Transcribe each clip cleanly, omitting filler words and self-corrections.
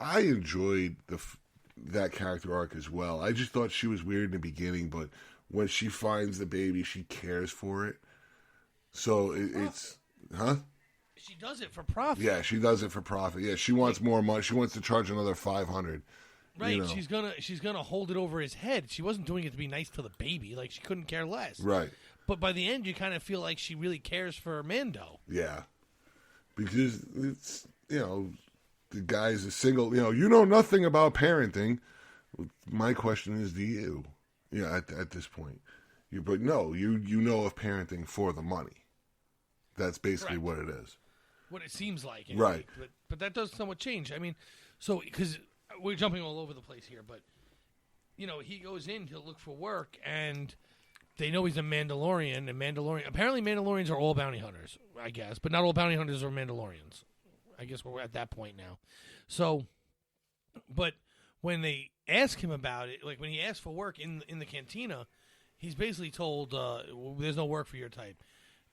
I enjoyed that character arc as well. I just thought she was weird in the beginning, but when she finds the baby, she cares for it. So it's, huh? She does it for profit. Yeah, she does it for profit. Yeah, she wants more money. She wants to charge another $500. Right, you know. She's gonna hold it over his head. She wasn't doing it to be nice to the baby. Like, she couldn't care less. Right. But by the end, you kind of feel like she really cares for Mando. Yeah, because it's, you know, the guy's a single. You know nothing about parenting. My question is, do you? Yeah, at this point, but no, you know of parenting for the money. That's basically what it is. What it seems like, right? But that does somewhat change. I mean, so because we're jumping all over the place here, but you know, he goes in to look for work, and they know he's a Mandalorian, and apparently Mandalorians are all bounty hunters, I guess, but not all bounty hunters are Mandalorians. I guess we're at that point now. So, but when they ask him about it, like when he asks for work in the cantina, he's basically told, "There's no work for your type."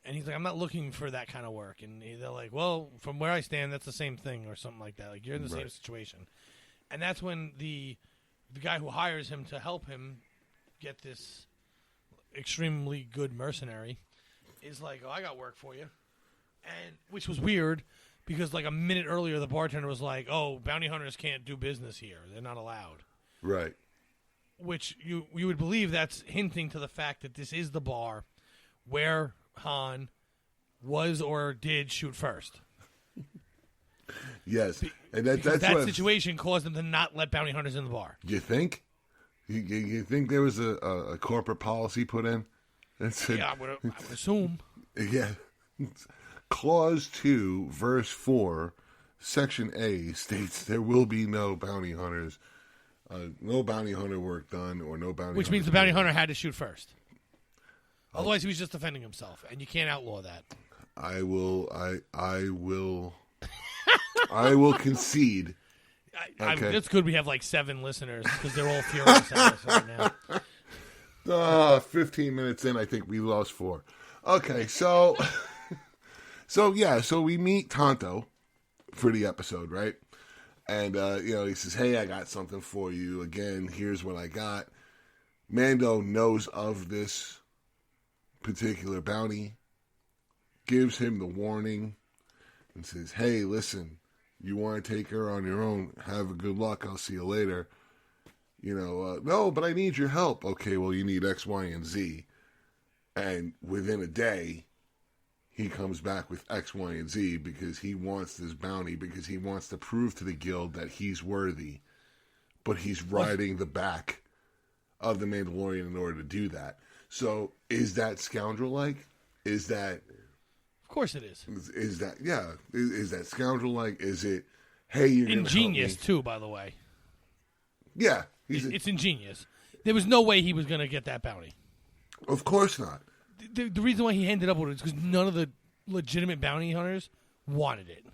And he's like, I'm not looking for that kind of work. And they're like, well, from where I stand, that's the same thing or something like that. Like, you're in the same situation. And that's when the guy who hires him to help him get this extremely good mercenary is like, oh, I got work for you. And which was weird because like a minute earlier, the bartender was like, oh, bounty hunters can't do business here. They're not allowed. Right. Which you would believe that's hinting to the fact that this is the bar where Han was or did shoot first. Yes, and that's that situation caused them to not let bounty hunters in the bar. You think? You think there was a corporate policy put in? That said, yeah, I would assume. Yeah. Clause 2, verse 4, Section A states there will be no bounty hunters, no bounty hunter work done, or no bounty. Which means the bounty hunter had to shoot first. Otherwise, he was just defending himself, and you can't outlaw that. I will concede. It's good we have like 7 listeners because they're all furious at us right now. 15 minutes in, I think we lost 4. Okay, so we meet Tonto for the episode, right? And he says, "Hey, I got something for you. Again, here's what I got." Mando knows of this particular bounty, gives him the warning, and says, "Hey, listen, you want to take her on your own? Have a good luck. I'll see you later." No, but I need your help. Okay, well, you need X, Y, and Z. And within a day, he comes back with X, Y, and Z because he wants this bounty, because he wants to prove to the guild that he's worthy. But he's riding the back of the Mandalorian in order to do that. So, is that scoundrel-like? Is that... Of course it is. Is that... Yeah. Is that scoundrel-like? Is it... Hey, you're going to help me? Ingenious, too, by the way. Yeah. It's ingenious. There was no way he was going to get that bounty. Of course not. The reason why he ended up with it is because none of the legitimate bounty hunters wanted it.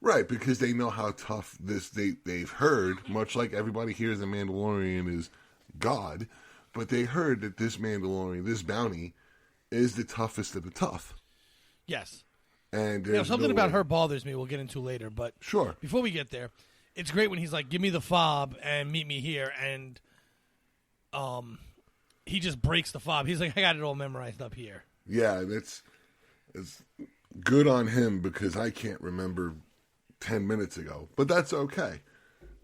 Right, because they know how tough they've heard, much like everybody hears the Mandalorian is God, but they heard that this Mandalorian, this bounty, is the toughest of the tough. Yes. And something about her bothers me we'll get into later, but sure. Before we get there, it's great when he's like, give me the fob and meet me here, and he just breaks the fob. He's like, I got it all memorized up here. Yeah, it's good on him because I can't remember 10 minutes ago, but that's okay.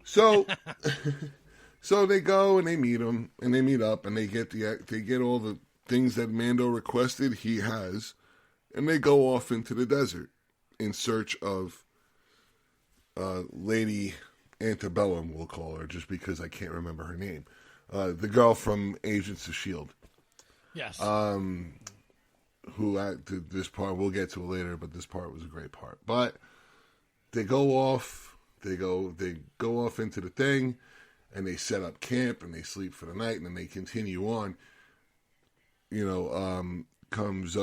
So so they go and they meet him and they meet up and they get all the things that Mando requested he has, and they go off into the desert in search of Lady Antebellum, we'll call her, just because I can't remember her name. The girl from Agents of S.H.I.E.L.D. Yes. Who this part we'll get to it later, but this part was a great part. But they go off off into the thing, and they set up camp and they sleep for the night, and then they continue on. Comes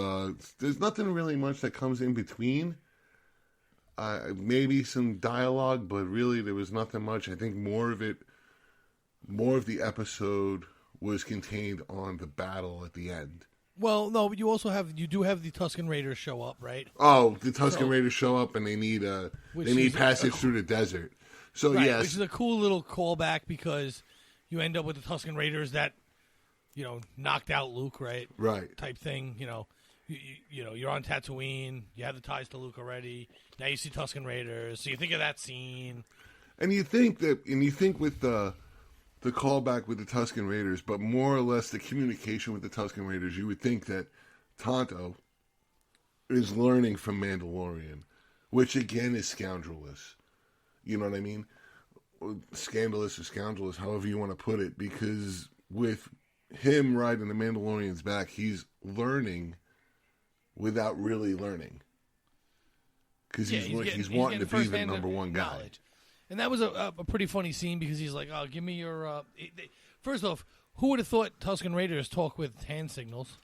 there's nothing really much that comes in between. Maybe some dialogue, but really there was nothing much. I think more of the episode was contained on the battle at the end. Well, no, but you do have the Tusken Raiders show up, right? Oh, the Tusken Raiders show up and they need passage through the desert. So right, yes, which is a cool little callback because you end up with the Tusken Raiders that, knocked out Luke, right? right. Type thing. You're on Tatooine. You have the ties to Luke already. Now you see Tusken Raiders, so you think of that scene. And you think with the callback with the Tusken Raiders, but more or less the communication with the Tusken Raiders, you would think that Tonto is learning from Mandalorian, which again is scoundrelous. You know what I mean? Scandalous or scoundrelous, however you want to put it, because with him riding the Mandalorian's back, he's learning without really learning. Because he's wanting to be the number one guy. Knowledge. And that was a pretty funny scene because he's like, "Oh, give me your." First off, who would have thought Tusken Raiders talk with hand signals?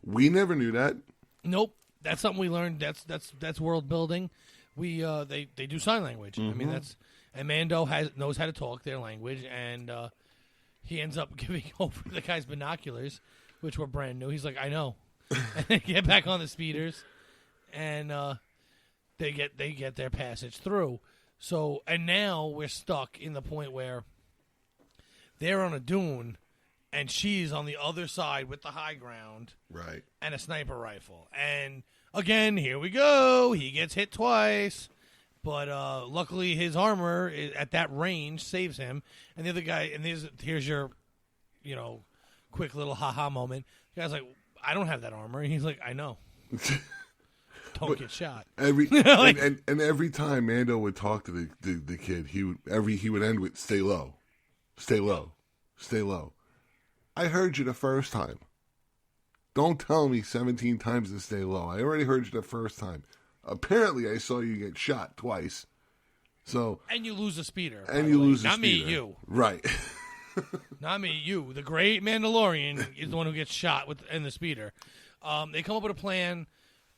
We never knew that. Nope, that's something we learned. That's world building. They do sign language. Mm-hmm. I mean and Mando knows how to talk their language, and he ends up giving over the guy's binoculars, which were brand new. He's like, "I know," and they get back on the speeders, and they get their passage through. So, and now we're stuck in the point where they're on a dune, and she's on the other side with the high ground, Right. and a sniper rifle. And again, here we go. He gets hit twice, but luckily his armor at that range saves him. And the other guy, and here's your, quick little haha moment. The guy's like, "I don't have that armor," and he's like, "I know." Don't get shot. And every time Mando would talk to the kid, he would end with "Stay low, stay low, stay low." I heard you the first time. Don't tell me 17 times to stay low. I already heard you the first time. Apparently, I saw you get shot twice. So and you lose a speeder. And you lose a Not speeder. me, you. Right. Not me, you. The great Mandalorian is the one who gets shot in the speeder. They come up with a plan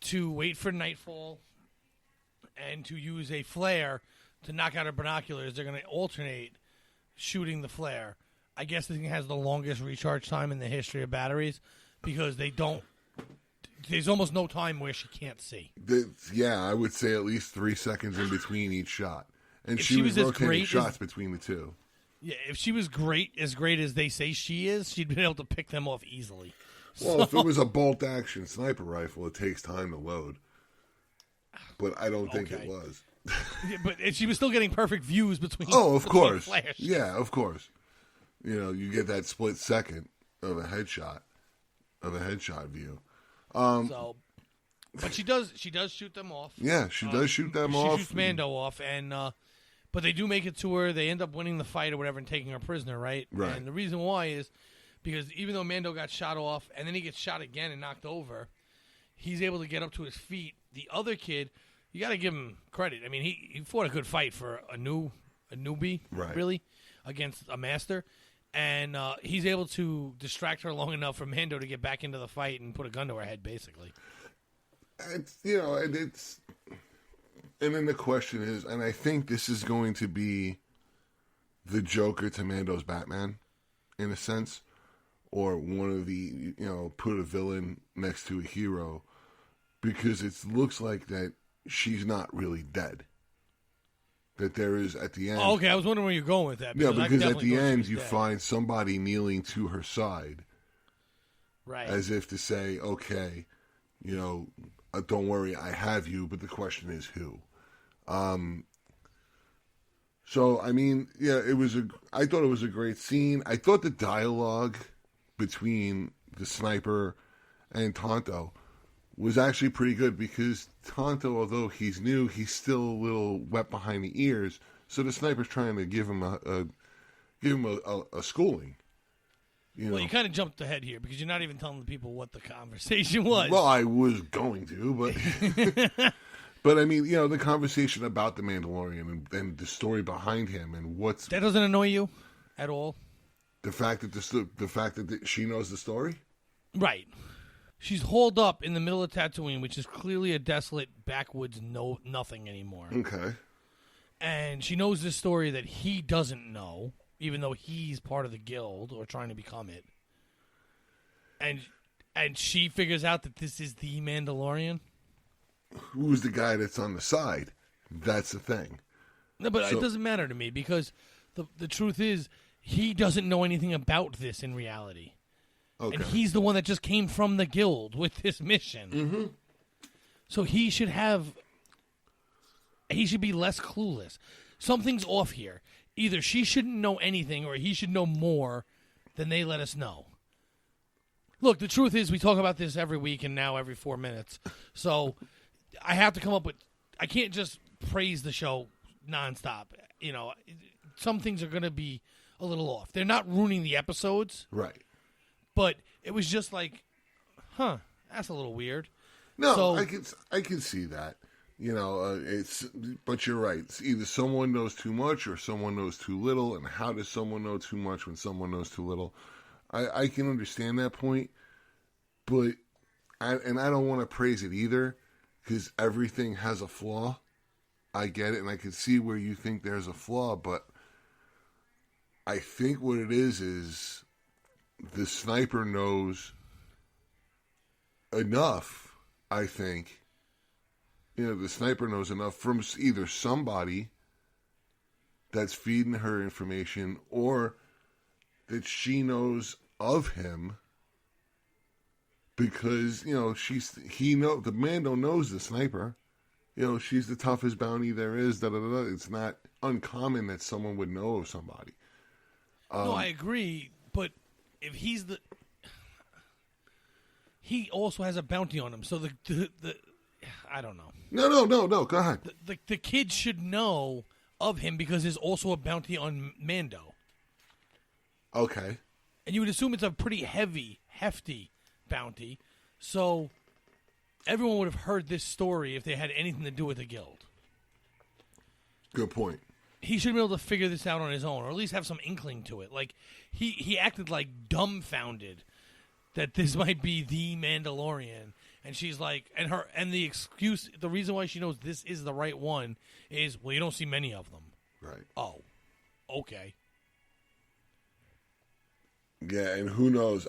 to wait for nightfall and to use a flare to knock out our binoculars. They're going to alternate shooting the flare. I guess the thing has the longest recharge time in the history of batteries because there's almost no time where she can't see. I would say at least 3 seconds in between each shot. And If she was as rotating great shots between the two. Yeah, if she was great as they say she is, she'd been able to pick them off easily. Well, if it was a bolt-action sniper rifle, it takes time to load. But I don't think it was. Yeah, but she was still getting perfect views between. Oh, of course. Flares. Yeah, of course. You get that split second of a headshot view. But she does shoot them off. Yeah, she does shoot them off. She shoots Mando off, and but they do make it to her. They end up winning the fight or whatever and taking her prisoner, right? Right. And the reason why is because even though Mando got shot off and then he gets shot again and knocked over, he's able to get up to his feet. The other kid, you got to give him credit. I mean, he fought a good fight for a newbie, right, really, against a master. And he's able to distract her long enough for Mando to get back into the fight and put a gun to her head, basically. And then the question is, and I think this is going to be the Joker to Mando's Batman, in a sense, or one of the, put a villain next to a hero, because it looks like that she's not really dead. That there is, at the end... Oh, okay, I was wondering where you're going with that. Because at the end, you find somebody kneeling to her side. Right. As if to say, okay, don't worry, I have you, but the question is who. So, I mean, yeah, I thought it was a great scene. I thought the dialogue between the sniper and Tonto was actually pretty good because Tonto, although he's new, he's still a little wet behind the ears. So the sniper's trying to give him a schooling. Well, you kind of jumped ahead here because you're not even telling the people what the conversation was. Well, I was going to, but but I mean, the conversation about the Mandalorian and the story behind him and that doesn't annoy you at all. The fact that she knows the story, right? She's holed up in the middle of Tatooine, which is clearly a desolate backwoods, nothing anymore. Okay. And she knows this story that he doesn't know, even though he's part of the guild or trying to become it. And she figures out that this is the Mandalorian. Who's the guy that's on the side? That's the thing. No, but it doesn't matter to me because the truth is he doesn't know anything about this in reality. Okay. And he's the one that just came from the guild with this mission. Mm-hmm. So he should be less clueless. Something's off here. Either she shouldn't know anything or he should know more than they let us know. Look, the truth is we talk about this every week and now every 4 minutes. So I have to come up with... I can't just praise the show nonstop. You know, some things are going to be a little off. They're not ruining the episodes. Right. But it was just like, that's a little weird. No, so, I can see that. You know, but you're right. It's either someone knows too much or someone knows too little. And how does someone know too much when someone knows too little? I can understand that point, but I don't want to praise it either because everything has a flaw. I get it, and I can see where you think there's a flaw, but I think what it is the sniper knows enough, I think. You know, the sniper knows enough from either somebody that's feeding her information or that she knows of him because, you know, the Mando knows the sniper. You know, she's the toughest bounty there is. It's not uncommon that someone would know of somebody. No, I agree, but if he also has a bounty on him, so the I don't know. No. Go ahead. The kid should know of him because there's also a bounty on Mando. Okay. And you would assume it's a pretty hefty bounty, so everyone would have heard this story if they had anything to do with the guild. Good point. He should be able to figure this out on his own, or at least have some inkling to it. Like, he acted like dumbfounded that this might be the Mandalorian. And she's like, and the excuse, the reason why she knows this is the right one is, well, you don't see many of them. Right. Oh, okay. Yeah, and who knows?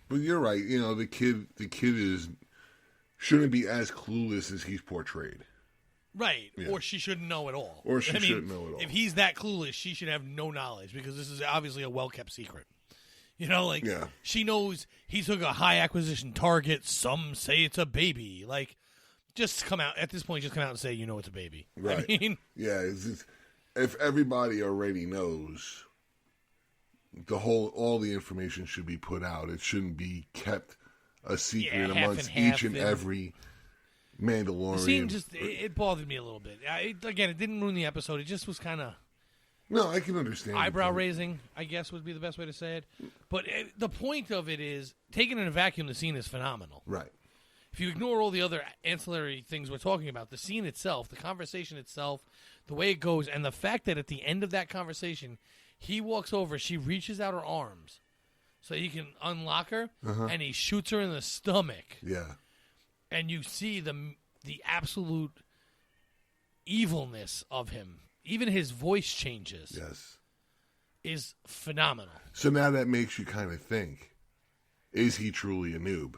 But you're right. You know, the kid shouldn't be as clueless as he's portrayed. Right. Yeah. Or she shouldn't know at all. Or she shouldn't know at all. If he's that clueless, she should have no knowledge because this is obviously a well-kept secret. You know, like, She knows he took a high acquisition target. Some say it's a baby. Like, just come out, at this point, just come out and say, you know it's a baby. Right. I mean, yeah, if everybody already knows, all the information should be put out. It shouldn't be kept a secret amongst each and every Mandalorian. The scene just, it bothered me a little bit. Again, it didn't ruin the episode. It just was kind of... No, I can understand. Eyebrow raising, I guess, would be the best way to say it. But the point of it is, taken in a vacuum, the scene is phenomenal. Right. If you ignore all the other ancillary things we're talking about, the scene itself, the conversation itself, the way it goes, and the fact that at the end of that conversation, he walks over, she reaches out her arms so he can unlock her, and he shoots her in the stomach. Yeah. And you see the absolute evilness of him. Even his voice changes. Yes. Is phenomenal. So now that makes you kind of think, is he truly a noob?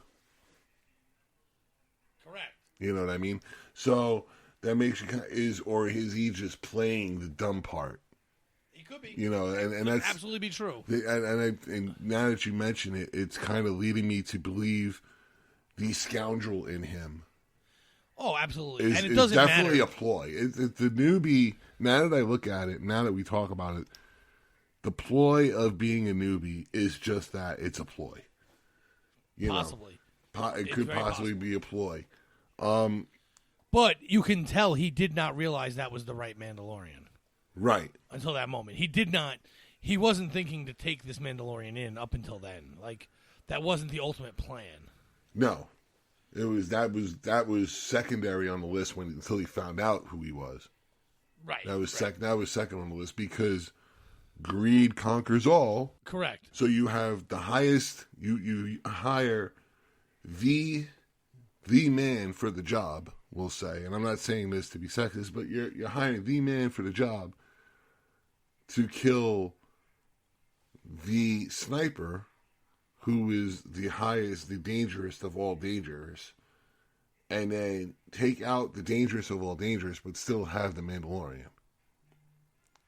Correct. You know what I mean? So that makes you kind of, is he just playing the dumb part? He could be. You know, and that's absolutely be true. And now that you mention it, it's kind of leading me to believe the scoundrel in him. Oh, absolutely. And it doesn't matter. It's definitely a ploy. The newbie, now that I look at it, now that we talk about it, the ploy of being a newbie is just that. It's a ploy. Possibly. It could possibly be a ploy. But you can tell he did not realize that was the right Mandalorian. Right. Until that moment. He wasn't thinking to take this Mandalorian in up until then. Like, that wasn't the ultimate plan. No. That was secondary on the list until he found out who he was. Right. That was second on the list because greed conquers all. Correct. So you have the highest. You hire the man for the job. We'll say, and I'm not saying this to be sexist, but you're hiring the man for the job to kill the sniper, who is the highest, the dangerous of all dangerous, and then take out the dangerous of all dangerous, but still have the Mandalorian.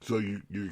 So you're